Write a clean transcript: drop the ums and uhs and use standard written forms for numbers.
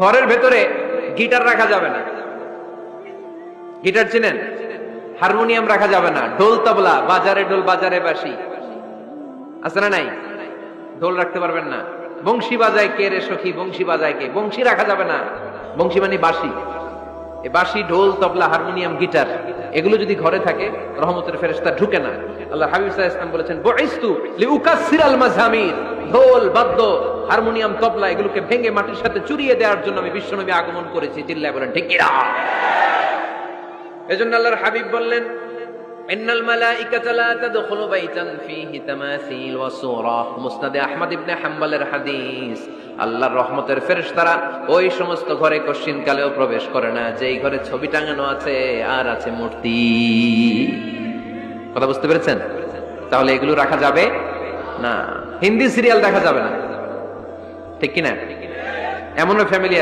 ঘরের ভেতরে গিটার রাখা যাবে না। গিটার চিনেন? হারমোনিয়াম রাখা যাবে না। ঢোল তবলা, বাজারে ঢোল বাজারে বাঁশি আছে না নাই? ঢোল রাখতে পারবেন না। বংশী বাজায় কে রে সখী, বংশী বাজায় কে? বংশী রাখা যাবে না। বংশী মানে বাঁশি। এই বাঁশি, ঢোল, তবলা, হারমোনিয়াম, গিটার এগুলো যদি ঘরে থাকে রহমতের ফেরেশতা ঢুকে না। আল্লাহ হাবিব সাল্লাল্লাহু আলাইহি ওয়াসাল্লাম বলেছেন, বুইসতু লিউকাসসিরাল মাযামির, ঢোল, বাদ্য, হারমোনিয়াম, তবলা এগুলোকে ভেঙে মাটির সাথে চুরিয়ে দেওয়ার জন্য আমি বিশ্বনবী আগমন করেছি। চিল্লায় বলেন ঠিক কিনা? এজন্য আল্লাহর হাবিব বললেন, ইন্নাল মালাইকাতা লা তাদখুলু বাইতান ফীহি তামাসিল ওয়া সূরা। মুসনাদে আহমদ ইবনে হাম্বলের হাদিস। আল্লাহর রহমতের ফেরেশতারা ওই সমস্ত ঘরে কশিন কালেও প্রবেশ করে না যেই ঘরে ছবি টাঙানো আছে আর আছে মূর্তি। কথা বুঝতে পেরেছেন? তাহলে এগুলো রাখা যাবে না। হিন্দি সিরিয়াল দেখা যাবে না, ঠিক কিনা? এমনও ফ্যামিলি